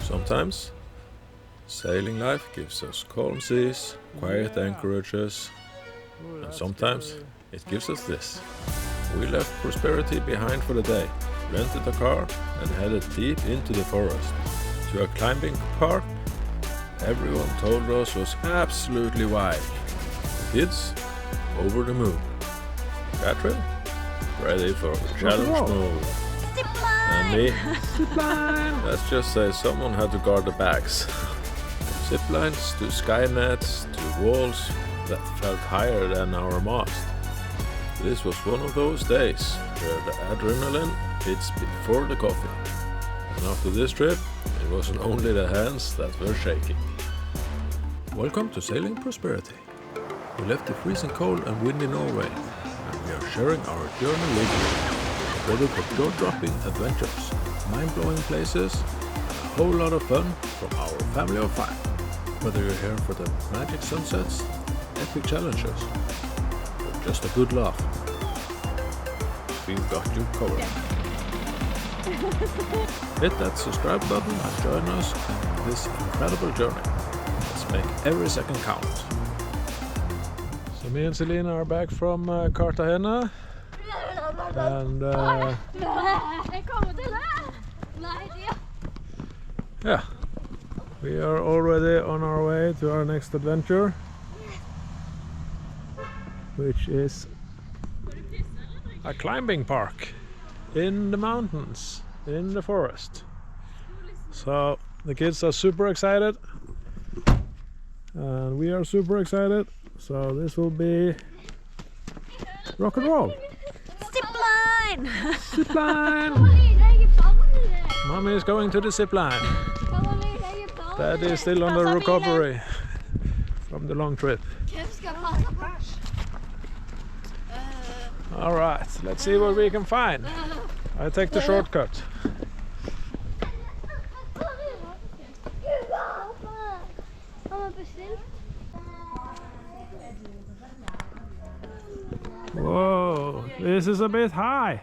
Sometimes sailing life gives us calm seas, quiet anchorages, and sometimes it gives us this. We left prosperity behind for the day, rented a car and headed deep into the forest to a climbing park everyone told us was absolutely wild. Kids over the moon. Katrin ready for challenge mode. And me, let's just say someone had to guard the bags. Ziplines to sky nets to walls that felt higher than our mast. This was one of those days where the adrenaline hits before the coffee. And after this trip, it wasn't only the hands that were shaking. Welcome to Sailing Prosperity. We left the freezing cold and windy Norway, and we are sharing our journey with you. Whether for jaw-dropping adventures, mind-blowing places, and a whole lot of fun from our family of 5. Whether you're here for the magic sunsets, epic challenges, or just a good laugh, we've got you covered. Hit that subscribe button and join us on this incredible journey. Let's make every second count. So me and Seline are back from Cartagena. And yeah, we are already on our way to our next adventure, which is a climbing park in the mountains, in the forest. So the kids are super excited and we are super excited, so this will be rock and roll. Zipline! Zipline! Mommy is going to the zipline. Daddy is still on the recovery from the long trip. Alright, let's see what we can find. I take the shortcut. Whoa, this is a bit high.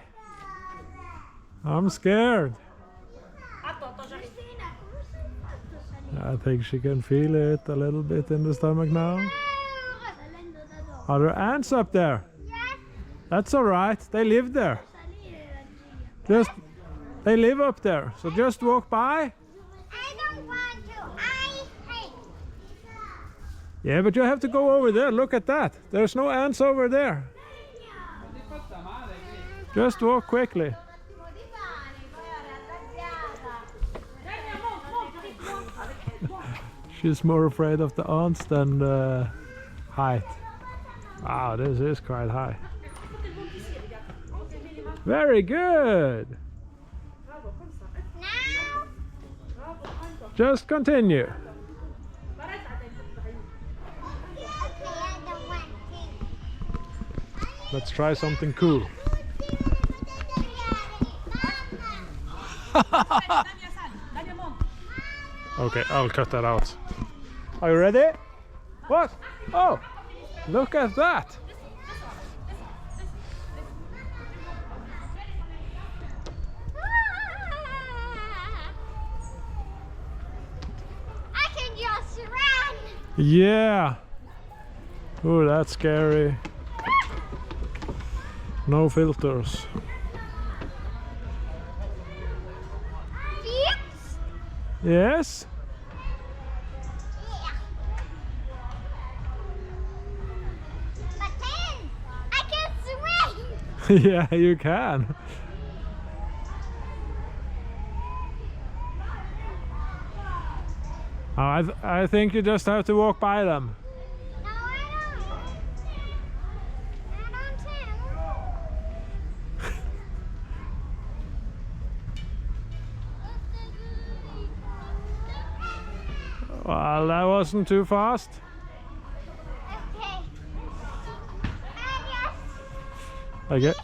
I'm scared. I think she can feel it a little bit in the stomach now. Are there ants up there? That's alright, they live there. They live up there, so just walk by. I don't want to, I hate. Yeah, but you have to go over there, look at that. There's no ants over there. Just walk quickly. She's more afraid of the ants than the height. Wow, this is quite high. Very good. Now. Just continue. Let's try something cool. Okay, I'll cut that out. Are you ready? What? Oh, look at that. I can just run. Yeah. Oh, that's scary. No filters. Yes? Yeah. But then I can swim. Yeah, you can. I think you just have to walk by them. No, I don't. I don't swim. Well, that wasn't too fast. Okay. I get.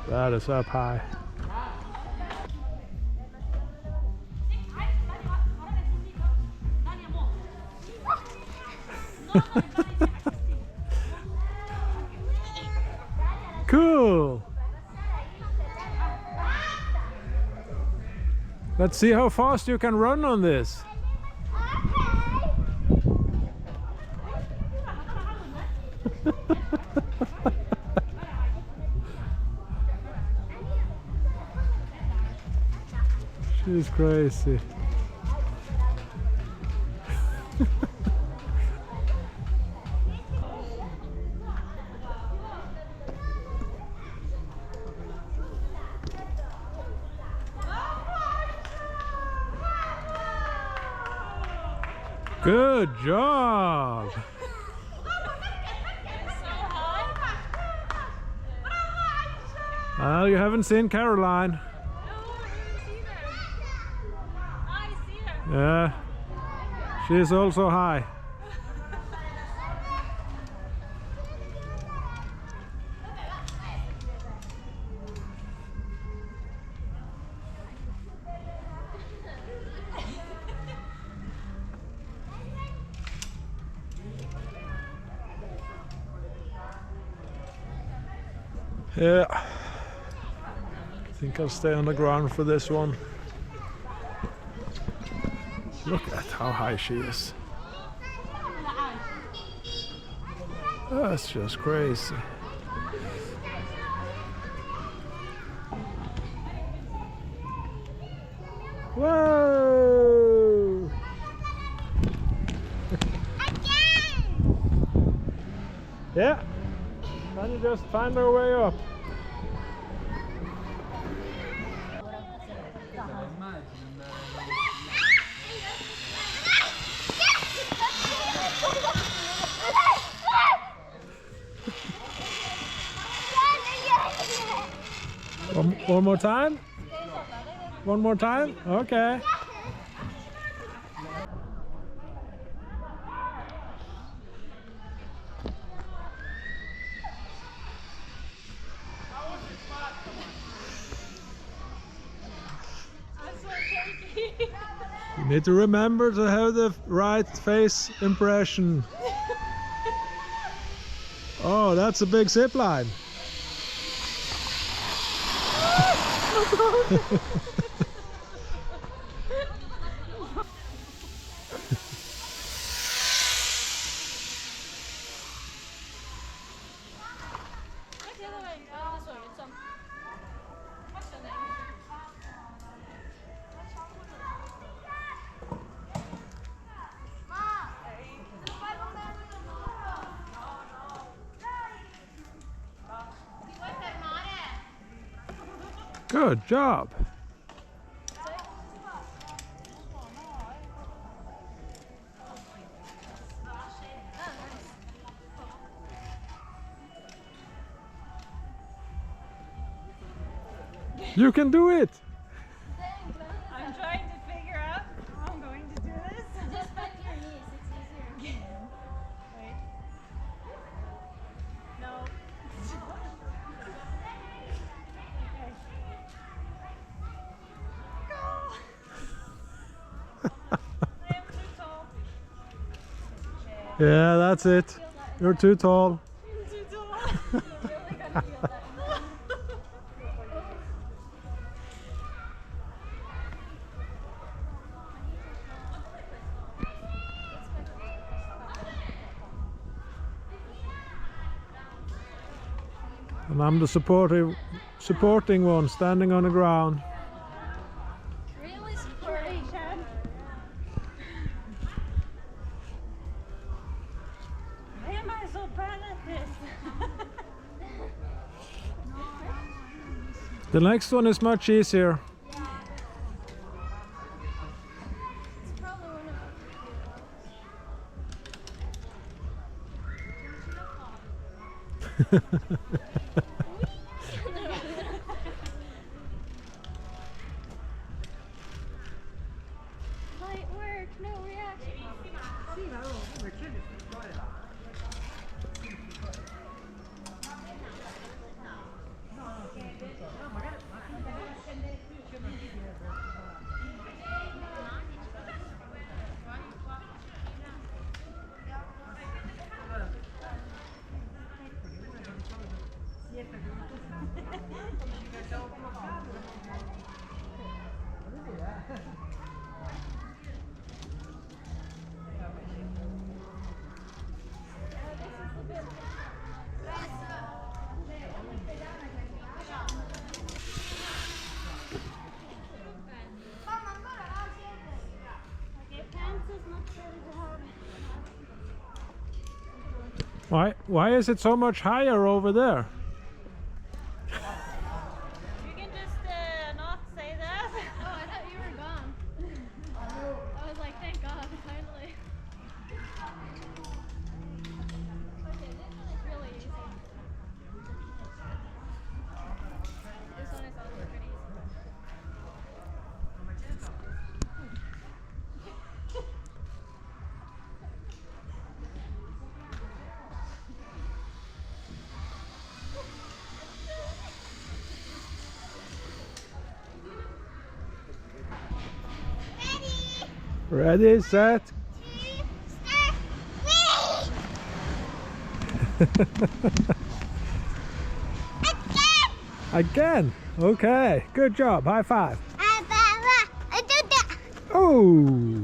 That is up high. Cool. Let's see how fast you can run on this. She's crazy. Good job! Well, you haven't seen Karoline. Yeah, she's also high. Yeah, I think I'll stay on the ground for this one. Look at how high she is. That's just crazy. Whoa! Yeah, and you just find our way up. One more time? One more time? Okay. You need to remember to have the right face impression. Oh, that's a big zip line. Good job. You can do it. I'm trying to figure out how I'm going to do this. Just bend your knees, it's easier. Wait. No. I'm too tall. Yeah, that's it. You're too tall. I'm too tall. And I'm the supporting one, standing on the ground. Really supporting. Why am I so bad at this? The next one is much easier. It's probably one of Light work, no reaction. Why is it so much higher over there? You can just not say that. Oh, I thought you were gone. I was like, thank God, finally. Okay, this one is really easy. This one is also pretty easy. Ready, set. Again. Okay, good job. High five. Oh.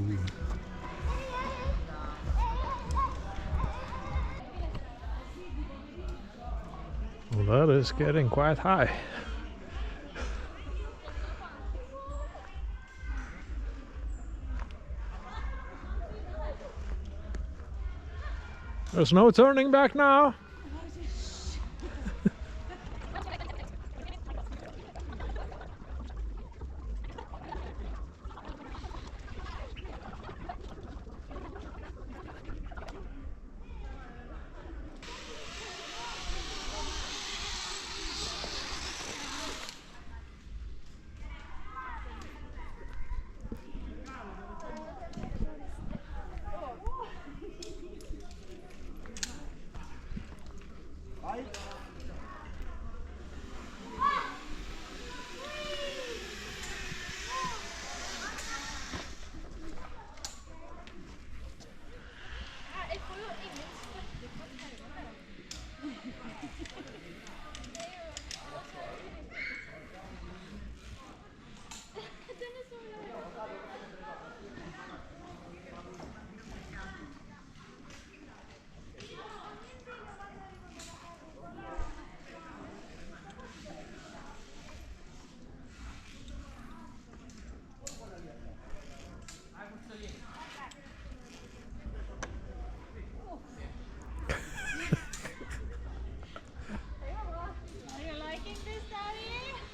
Well, that is getting quite high. There's no turning back now.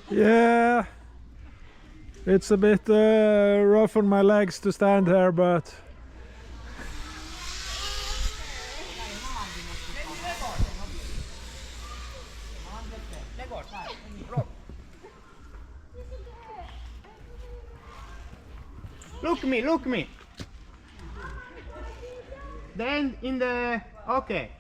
Yeah, it's a bit rough on my legs to stand here, but Look me. Then in the okay.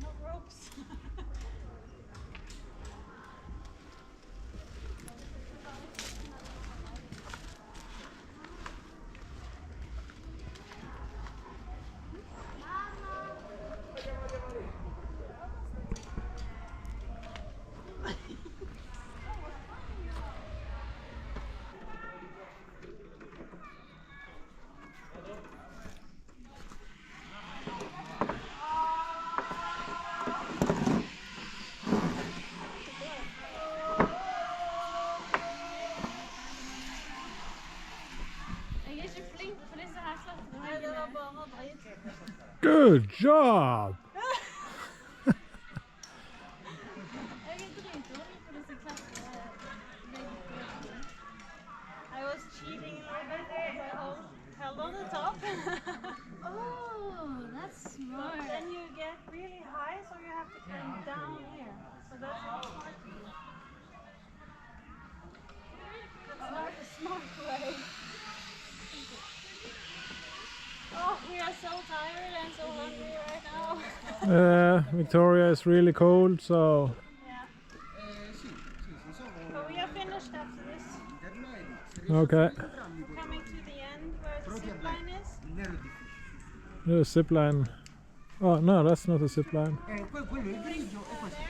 No ropes. good job. I was cheating a little bit because I held on the top. Oh, that's smart. Then you get really high, so you have to come down here. So that's not smart. That's not the smart way. Oh, we are so tired and so hungry right now. Victoria is really cold, so Yeah. But we are finished after this. okay. Coming to the end where the zip line is. There's a zip line. Oh no, that's not a zip line. Quello è grigio e questo.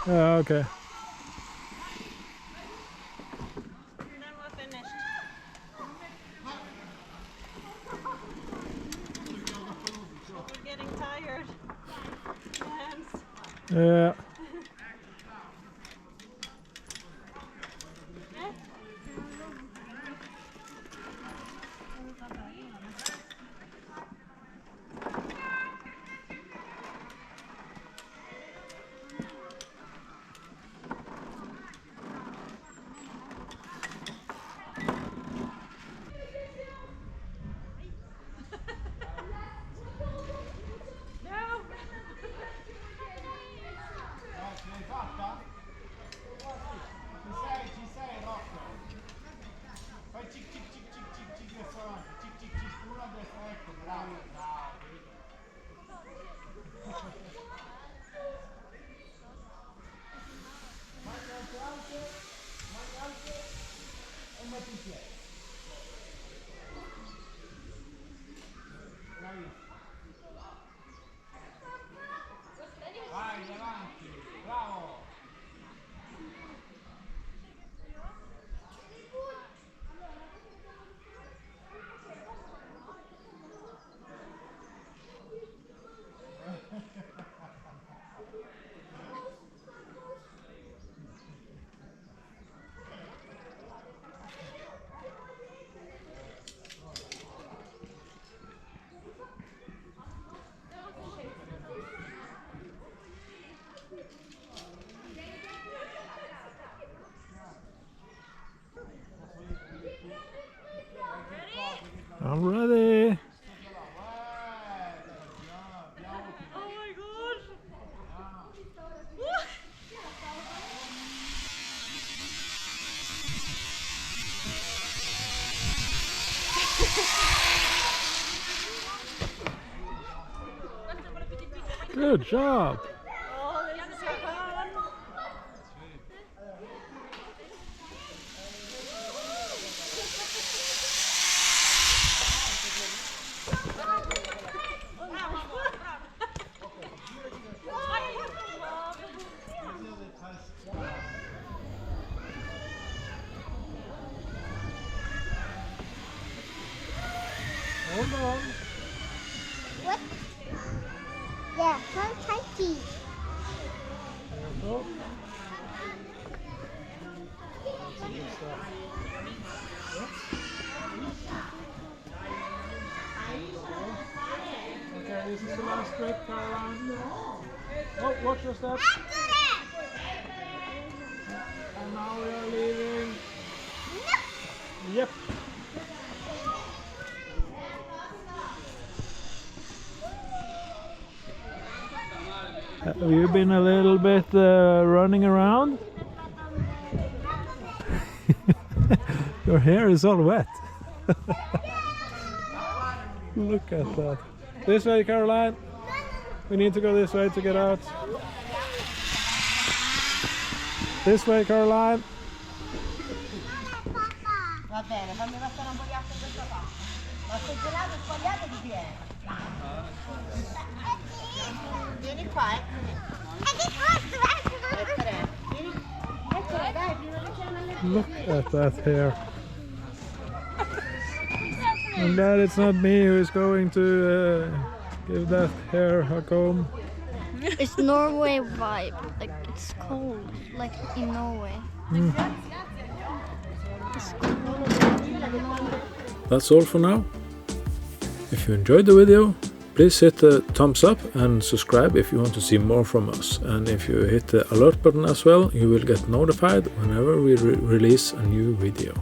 Yeah, okay. And then we're finished. We're getting tired. Hands. Yeah. Ci sei Rocco. Fai cic cic cic cic cic cic verso avanti. Cic cic cic uno a destra, ecco, bravo, bravo. Mani alte e metti in piedi. Bravissimo. Vai avanti, bravo. I'm ready. Oh my god! Good job. Oh, this is so fun! Hold on. What? Yeah, so tighty. Oh. Okay, this is the last trip, Karoline. Oh, watch your step. And now we are leaving. Yep. Have you been a little bit running around? Your hair is all wet. Look at that. This way, Karoline. We need to go this way to get out. This way, Karoline. Va bene, fammi passare un po' di acqua in questa parte. Ma se gelato sbagliato di chi è? Vieni qua, Vieni. Eccola, dai, prima che c'è una lettura. Look at that hair. I'm glad it's not me who is going to give that hair a comb. It's Norway vibe. Like it's cold, like in Norway. It's cold. That's all for now. If you enjoyed the video, please hit the thumbs up and subscribe if you want to see more from us. And if you hit the alert button as well, you will get notified whenever we release a new video.